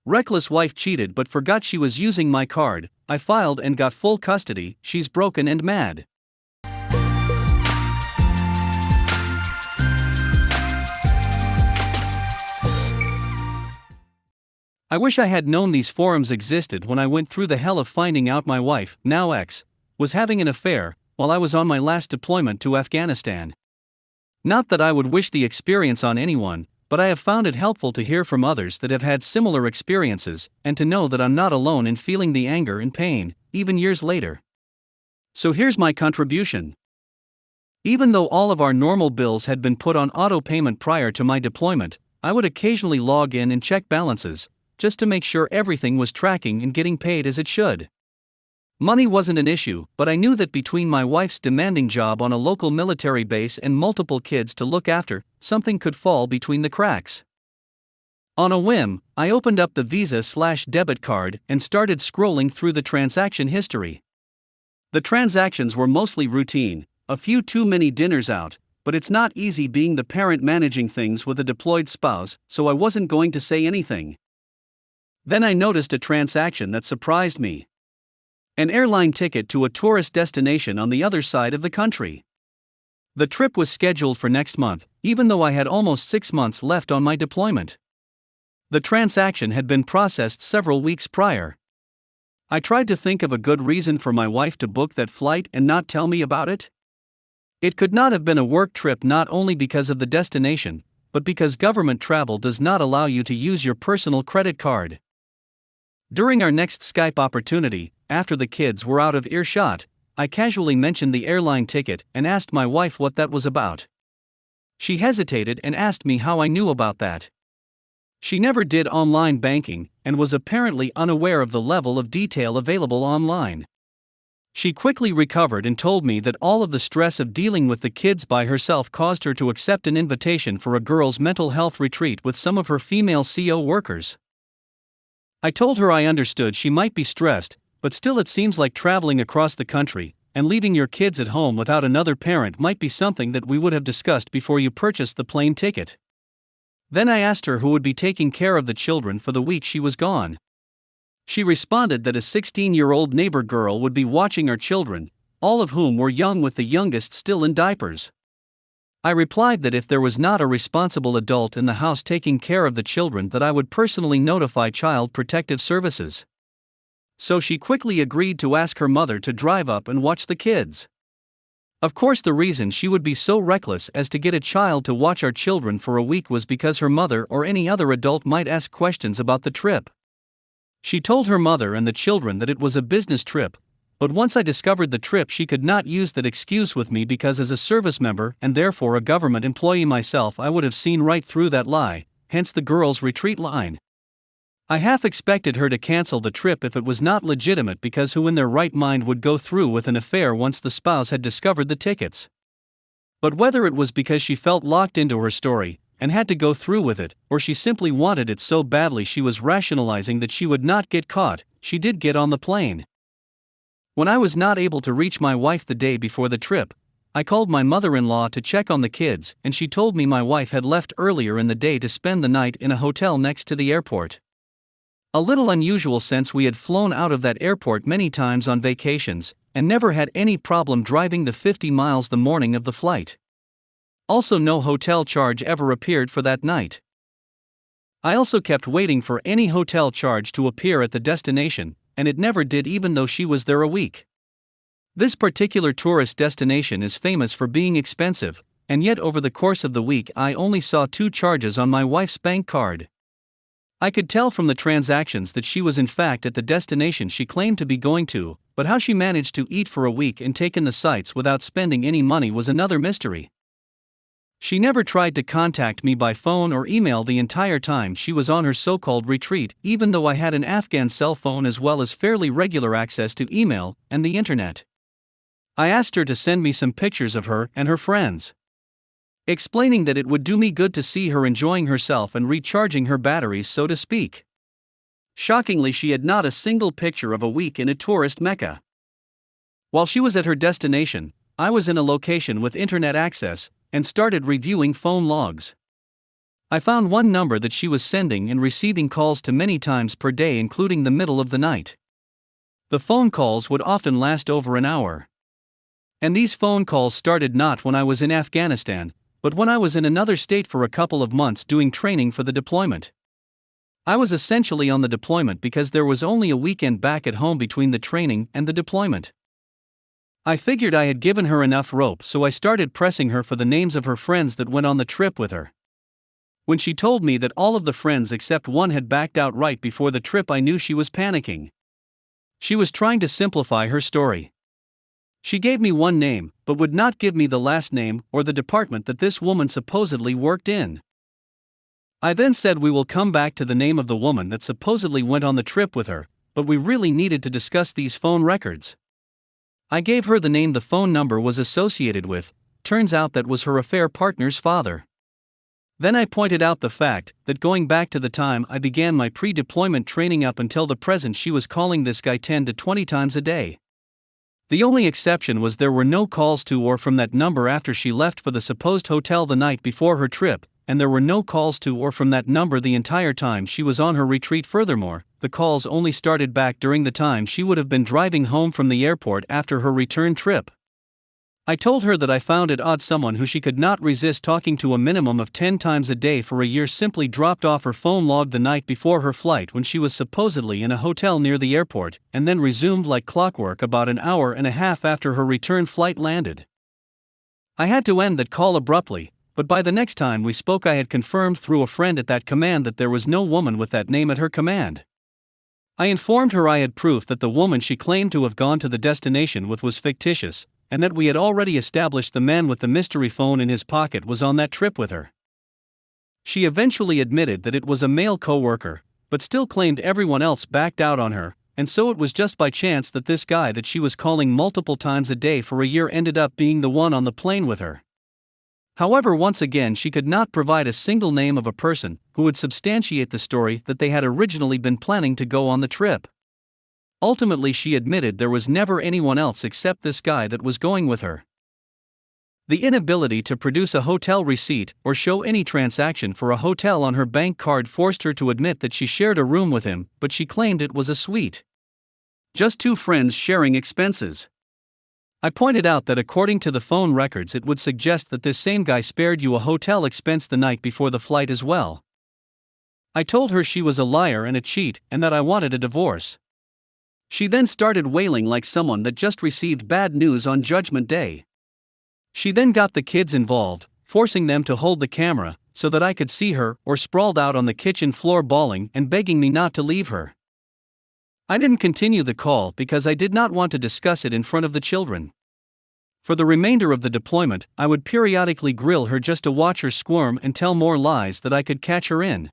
Reckless wife cheated but forgot she was using my card. I filed and got full custody. She's broken and mad. I wish I had known these forums existed when I went through the hell of finding out my wife, now ex, was having an affair while I was on my last deployment to Afghanistan. Not that I would wish the experience on anyone, but I have found it helpful to hear from others that have had similar experiences, and to know that I'm not alone in feeling the anger and pain, even years later. So here's my contribution. Even though all of our normal bills had been put on auto payment prior to my deployment, I would occasionally log in and check balances, just to make sure everything was tracking and getting paid as it should. Money wasn't an issue, but I knew that between my wife's demanding job on a local military base and multiple kids to look after, something could fall between the cracks. On a whim, I opened up the Visa/debit card and started scrolling through the transaction history. The transactions were mostly routine, a few too many dinners out, but it's not easy being the parent managing things with a deployed spouse, so I wasn't going to say anything. Then I noticed a transaction that surprised me. An airline ticket to a tourist destination on the other side of the country. The trip was scheduled for next month, even though I had almost 6 months left on my deployment. The transaction had been processed several weeks prior. I tried to think of a good reason for my wife to book that flight and not tell me about it. It could not have been a work trip, not only because of the destination, but because government travel does not allow you to use your personal credit card. During our next Skype opportunity, after the kids were out of earshot, I casually mentioned the airline ticket and asked my wife what that was about. She hesitated and asked me how I knew about that. She never did online banking and was apparently unaware of the level of detail available online. She quickly recovered and told me that all of the stress of dealing with the kids by herself caused her to accept an invitation for a girls' mental health retreat with some of her female CO workers. I told her I understood she might be stressed, but still it seems like traveling across the country and leaving your kids at home without another parent might be something that we would have discussed before you purchased the plane ticket. Then I asked her who would be taking care of the children for the week she was gone. She responded that a 16-year-old neighbor girl would be watching our children, all of whom were young, with the youngest still in diapers. I replied that if there was not a responsible adult in the house taking care of the children, that I would personally notify Child Protective Services. So she quickly agreed to ask her mother to drive up and watch the kids. Of course, the reason she would be so reckless as to get a child to watch our children for a week was because her mother or any other adult might ask questions about the trip. She told her mother and the children that it was a business trip, but once I discovered the trip, she could not use that excuse with me because, as a service member and therefore a government employee myself, I would have seen right through that lie, hence the girls' retreat line. I half expected her to cancel the trip if it was not legitimate, because who in their right mind would go through with an affair once the spouse had discovered the tickets? But whether it was because she felt locked into her story and had to go through with it, or she simply wanted it so badly she was rationalizing that she would not get caught, she did get on the plane. When I was not able to reach my wife the day before the trip, I called my mother-in-law to check on the kids, and she told me my wife had left earlier in the day to spend the night in a hotel next to the airport. A little unusual, since we had flown out of that airport many times on vacations, and never had any problem driving the 50 miles the morning of the flight. Also, no hotel charge ever appeared for that night. I also kept waiting for any hotel charge to appear at the destination, and it never did, even though she was there a week. This particular tourist destination is famous for being expensive, and yet over the course of the week I only saw 2 charges on my wife's bank card. I could tell from the transactions that she was in fact at the destination she claimed to be going to, but how she managed to eat for a week and take in the sights without spending any money was another mystery. She never tried to contact me by phone or email the entire time she was on her so-called retreat, even though I had an Afghan cell phone as well as fairly regular access to email and the internet. I asked her to send me some pictures of her and her friends, explaining that it would do me good to see her enjoying herself and recharging her batteries, so to speak. Shockingly, she had not a single picture of a week in a tourist mecca. While she was at her destination, I was in a location with internet access and started reviewing phone logs. I found one number that she was sending and receiving calls to many times per day, including the middle of the night. The phone calls would often last over an hour. And these phone calls started not when I was in Afghanistan, but when I was in another state for a couple of months doing training for the deployment. I was essentially on the deployment because there was only a weekend back at home between the training and the deployment. I figured I had given her enough rope, so I started pressing her for the names of her friends that went on the trip with her. When she told me that all of the friends except one had backed out right before the trip, I knew she was panicking. She was trying to simplify her story. She gave me one name, but would not give me the last name or the department that this woman supposedly worked in. I then said we will come back to the name of the woman that supposedly went on the trip with her, but we really needed to discuss these phone records. I gave her the name the phone number was associated with. Turns out that was her affair partner's father. Then I pointed out the fact that going back to the time I began my pre-deployment training up until the present, she was calling this guy 10 to 20 times a day. The only exception was there were no calls to or from that number after she left for the supposed hotel the night before her trip, and there were no calls to or from that number the entire time she was on her retreat. Furthermore, the calls only started back during the time she would have been driving home from the airport after her return trip. I told her that I found it odd someone who she could not resist talking to a minimum of 10 times a day for a year simply dropped off her phone log the night before her flight when she was supposedly in a hotel near the airport, and then resumed like clockwork about an hour and a half after her return flight landed. I had to end that call abruptly, but by the next time we spoke I had confirmed through a friend at that command that there was no woman with that name at her command. I informed her I had proof that the woman she claimed to have gone to the destination with was fictitious, and that we had already established the man with the mystery phone in his pocket was on that trip with her. She eventually admitted that it was a male coworker, but still claimed everyone else backed out on her, and so it was just by chance that this guy that she was calling multiple times a day for a year ended up being the one on the plane with her. However, once again she could not provide a single name of a person who would substantiate the story that they had originally been planning to go on the trip. Ultimately, she admitted there was never anyone else except this guy that was going with her. The inability to produce a hotel receipt or show any transaction for a hotel on her bank card forced her to admit that she shared a room with him, but she claimed it was a suite. Just two friends sharing expenses. I pointed out that according to the phone records it would suggest that this same guy spared you a hotel expense the night before the flight as well. I told her she was a liar and a cheat and that I wanted a divorce. She then started wailing like someone that just received bad news on Judgment Day. She then got the kids involved, forcing them to hold the camera so that I could see her, or sprawled out on the kitchen floor bawling and begging me not to leave her. I didn't continue the call because I did not want to discuss it in front of the children. For the remainder of the deployment, I would periodically grill her just to watch her squirm and tell more lies that I could catch her in.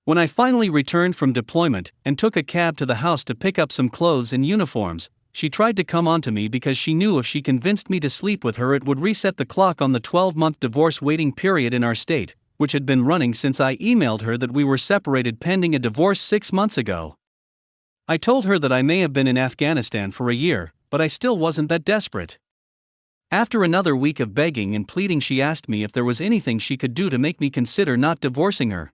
When I finally returned from deployment and took a cab to the house to pick up some clothes and uniforms, she tried to come on to me because she knew if she convinced me to sleep with her it would reset the clock on the 12-month divorce waiting period in our state, which had been running since I emailed her that we were separated pending a divorce 6 months ago. I told her that I may have been in Afghanistan for a year, but I still wasn't that desperate. After another week of begging and pleading, she asked me if there was anything she could do to make me consider not divorcing her.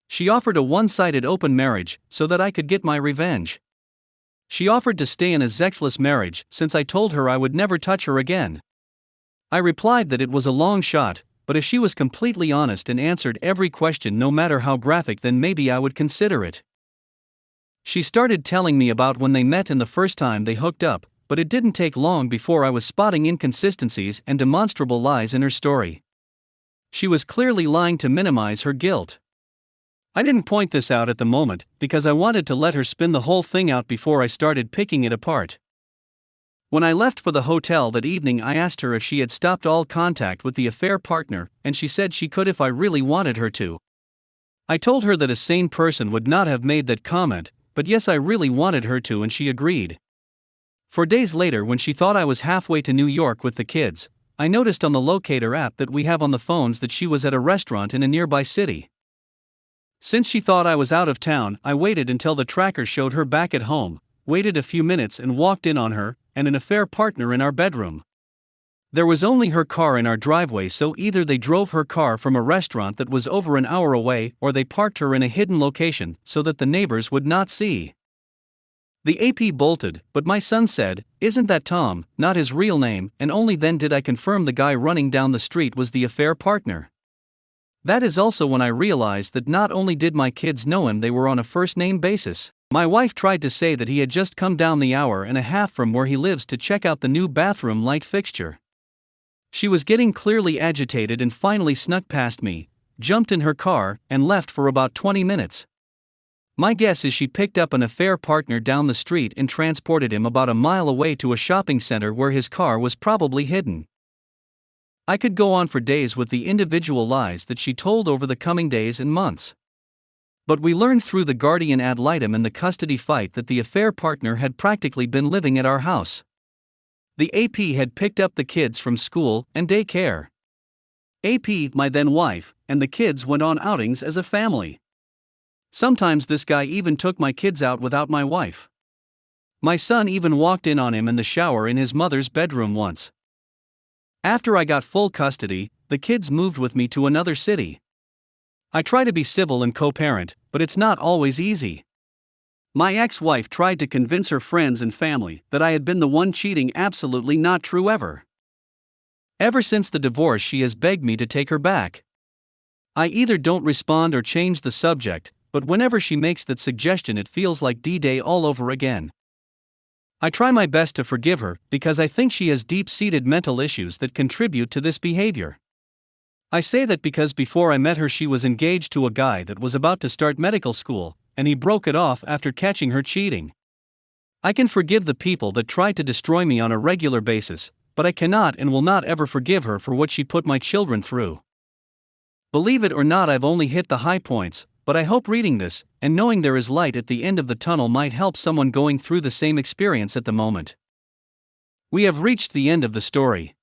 She offered a one-sided open marriage so that I could get my revenge. She offered to stay in a sexless marriage since I told her I would never touch her again. I replied that it was a long shot, but if she was completely honest and answered every question no matter how graphic, then maybe I would consider it. She started telling me about when they met and the first time they hooked up, but it didn't take long before I was spotting inconsistencies and demonstrable lies in her story. She was clearly lying to minimize her guilt. I didn't point this out at the moment because I wanted to let her spin the whole thing out before I started picking it apart. When I left for the hotel that evening, I asked her if she had stopped all contact with the affair partner, and she said she could if I really wanted her to. I told her that a sane person would not have made that comment, but yes, I really wanted her to, and she agreed. 4 days later, when she thought I was halfway to New York with the kids, I noticed on the locator app that we have on the phones that she was at a restaurant in a nearby city. Since she thought I was out of town, I waited until the tracker showed her back at home, waited a few minutes and walked in on her and an affair partner in our bedroom. There was only her car in our driveway, so either they drove her car from a restaurant that was over an hour away or they parked her in a hidden location so that the neighbors would not see. The AP bolted, but my son said, "Isn't that Tom?" Not his real name, and only then did I confirm the guy running down the street was the affair partner. That is also when I realized that not only did my kids know him, they were on a first-name basis. My wife tried to say that he had just come down the hour and a half from where he lives to check out the new bathroom light fixture. She was getting clearly agitated and finally snuck past me, jumped in her car, and left for about 20 minutes. My guess is she picked up an affair partner down the street and transported him about a mile away to a shopping center where his car was probably hidden. I could go on for days with the individual lies that she told over the coming days and months. But we learned through the guardian ad litem and the custody fight that the affair partner had practically been living at our house. The AP had picked up the kids from school and daycare. AP, my then wife, and the kids went on outings as a family. Sometimes this guy even took my kids out without my wife. My son even walked in on him in the shower in his mother's bedroom once. After I got full custody, the kids moved with me to another city. I try to be civil and co-parent, but it's not always easy. My ex-wife tried to convince her friends and family that I had been the one cheating. Absolutely not true ever. Ever since the divorce, she has begged me to take her back. I either don't respond or change the subject, but whenever she makes that suggestion, it feels like D-Day all over again. I try my best to forgive her because I think she has deep-seated mental issues that contribute to this behavior. I say that because before I met her, she was engaged to a guy that was about to start medical school, and he broke it off after catching her cheating. I can forgive the people that try to destroy me on a regular basis, but I cannot and will not ever forgive her for what she put my children through. Believe it or not, I've only hit the high points, but I hope reading this, and knowing there is light at the end of the tunnel, might help someone going through the same experience at the moment. We have reached the end of the story.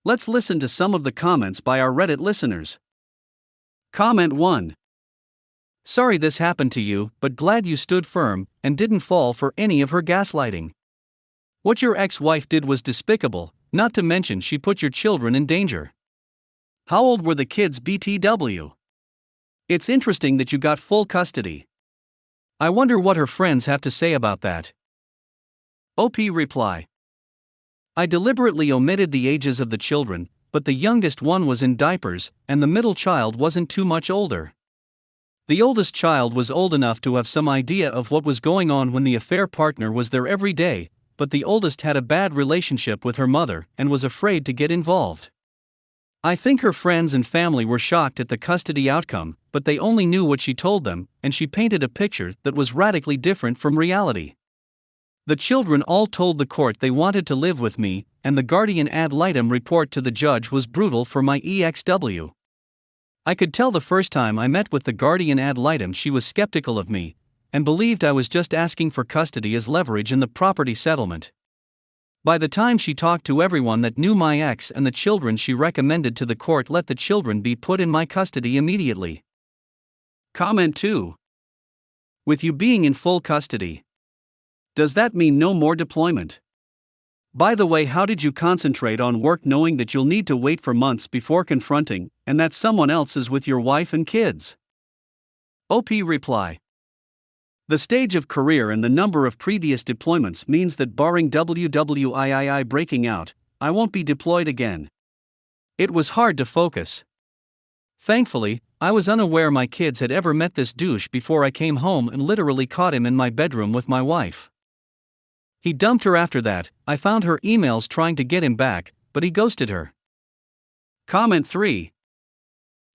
Let's listen to some of the comments by our Reddit listeners. Comment 1. Sorry this happened to you, but glad you stood firm and didn't fall for any of her gaslighting. What your ex-wife did was despicable, not to mention she put your children in danger. How old were the kids, BTW? It's interesting that you got full custody. I wonder what her friends have to say about that. OP reply. I deliberately omitted the ages of the children, but the youngest one was in diapers, and the middle child wasn't too much older. The oldest child was old enough to have some idea of what was going on when the affair partner was there every day, but the oldest had a bad relationship with her mother and was afraid to get involved. I think her friends and family were shocked at the custody outcome, but they only knew what she told them, and she painted a picture that was radically different from reality. The children all told the court they wanted to live with me, and the guardian ad litem report to the judge was brutal for my EXW. I could tell the first time I met with the guardian ad litem she was skeptical of me, and believed I was just asking for custody as leverage in the property settlement. By the time she talked to everyone that knew my ex and the children, she recommended to the court let the children be put in my custody immediately. Comment 2. With you being in full custody, does that mean no more deployment? By the way, how did you concentrate on work knowing that you'll need to wait for months before confronting, and that someone else is with your wife and kids? OP reply. The stage of career and the number of previous deployments means that barring WWII breaking out, I won't be deployed again. It was hard to focus. Thankfully, I was unaware my kids had ever met this douche before I came home and literally caught him in my bedroom with my wife. He dumped her after that. I found her emails trying to get him back, but he ghosted her. Comment 3.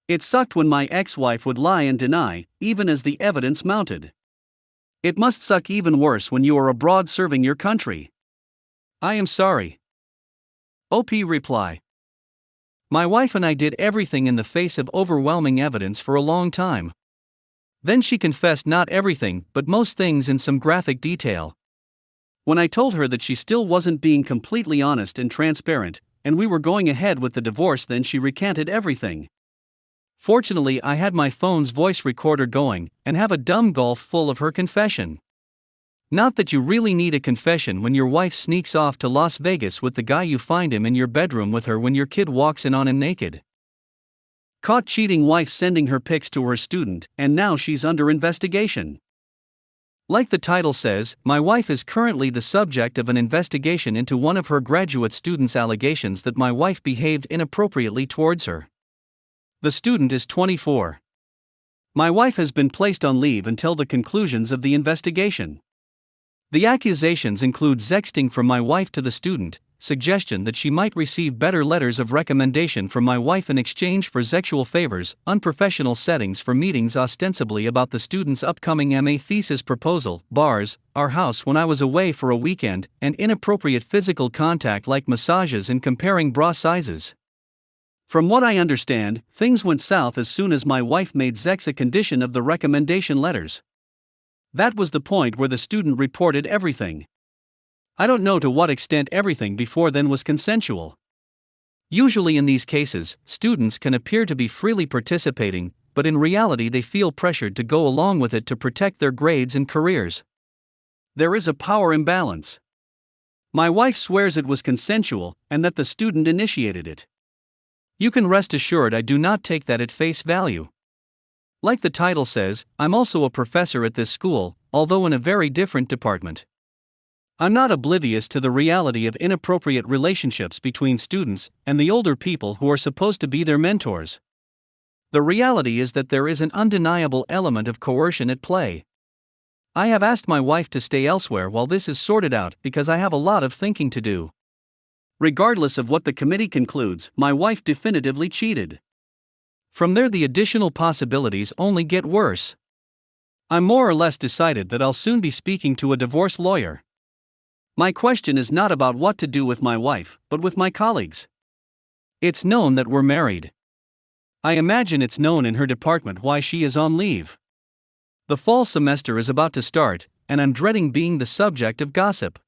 It sucked when my ex-wife would lie and deny, even as the evidence mounted. It must suck even worse when you are abroad serving your country. I am sorry. OP reply. My wife and I did everything in the face of overwhelming evidence for a long time. Then she confessed not everything, but most things in some graphic detail. When I told her that she still wasn't being completely honest and transparent, and we were going ahead with the divorce, then she recanted everything. Fortunately, I had my phone's voice recorder going, and have a dumb gulf full of her confession. Not that you really need a confession when your wife sneaks off to Las Vegas with the guy you find him in your bedroom with her when your kid walks in on him naked. Caught cheating wife sending her pics to her student, and now she's under investigation. Like the title says, my wife is currently the subject of an investigation into one of her graduate students' allegations that my wife behaved inappropriately towards her. The student is 24. My wife has been placed on leave until the conclusions of the investigation. The accusations include sexting from my wife to the student, suggestion that she might receive better letters of recommendation from my wife in exchange for sexual favors, unprofessional settings for meetings ostensibly about the student's upcoming MA thesis proposal, bars, our house when I was away for a weekend, and inappropriate physical contact like massages and comparing bra sizes. From what I understand, things went south as soon as my wife made sex a condition of the recommendation letters. That was the point where the student reported everything. I don't know to what extent everything before then was consensual. Usually in these cases, students can appear to be freely participating, but in reality they feel pressured to go along with it to protect their grades and careers. There is a power imbalance. My wife swears it was consensual and that the student initiated it. You can rest assured I do not take that at face value. Like the title says, I'm also a professor at this school, although in a very different department. I'm not oblivious to the reality of inappropriate relationships between students and the older people who are supposed to be their mentors. The reality is that there is an undeniable element of coercion at play. I have asked my wife to stay elsewhere while this is sorted out because I have a lot of thinking to do. Regardless of what the committee concludes, my wife definitively cheated. From there, the additional possibilities only get worse. I'm more or less decided that I'll soon be speaking to a divorce lawyer. My question is not about what to do with my wife, but with my colleagues. It's known that we're married. I imagine it's known in her department why she is on leave. The fall semester is about to start, and I'm dreading being the subject of gossip.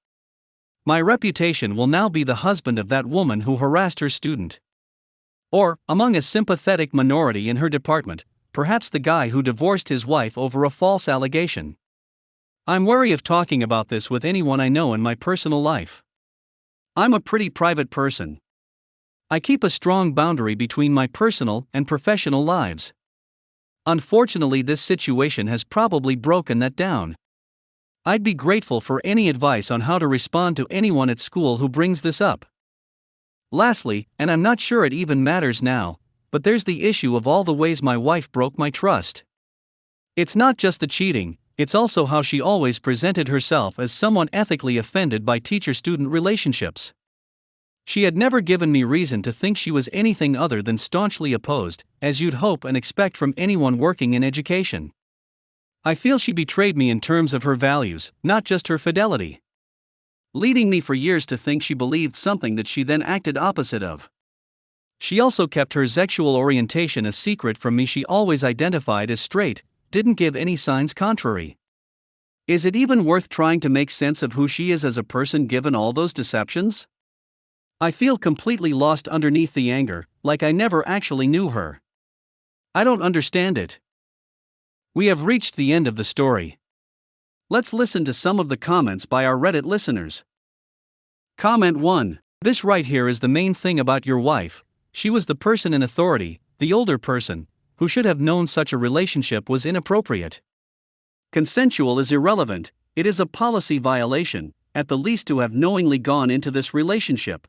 My reputation will now be the husband of that woman who harassed her student. Or, among a sympathetic minority in her department, perhaps the guy who divorced his wife over a false allegation. I'm wary of talking about this with anyone I know in my personal life. I'm a pretty private person. I keep a strong boundary between my personal and professional lives. Unfortunately, this situation has probably broken that down. I'd be grateful for any advice on how to respond to anyone at school who brings this up. Lastly, and I'm not sure it even matters now, but there's the issue of all the ways my wife broke my trust. It's not just the cheating, it's also how she always presented herself as someone ethically offended by teacher-student relationships. She had never given me reason to think she was anything other than staunchly opposed, as you'd hope and expect from anyone working in education. I feel she betrayed me in terms of her values, not just her fidelity. Leading me for years to think she believed something that she then acted opposite of. She also kept her sexual orientation a secret from me. She always identified as straight, didn't give any signs contrary. Is it even worth trying to make sense of who she is as a person given all those deceptions? I feel completely lost underneath the anger, like I never actually knew her. I don't understand it. We have reached the end of the story. Let's listen to some of the comments by our Reddit listeners. Comment 1. This right here is the main thing about your wife. She was the person in authority, the older person, who should have known such a relationship was inappropriate. Consensual is irrelevant, it is a policy violation, at the least to have knowingly gone into this relationship.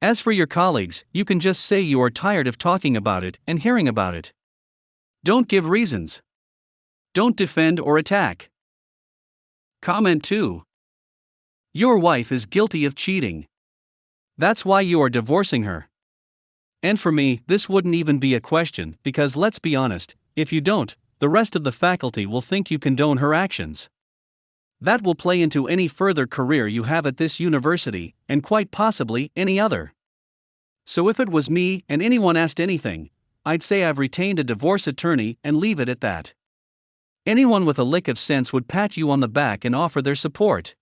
As for your colleagues, you can just say you are tired of talking about it and hearing about it. Don't give reasons. Don't defend or attack. Comment 2. Your wife is guilty of cheating. That's why you are divorcing her. And for me, this wouldn't even be a question, because let's be honest, if you don't, the rest of the faculty will think you condone her actions. That will play into any further career you have at this university, and quite possibly any other. So if it was me and anyone asked anything, I'd say I've retained a divorce attorney and leave it at that. Anyone with a lick of sense would pat you on the back and offer their support.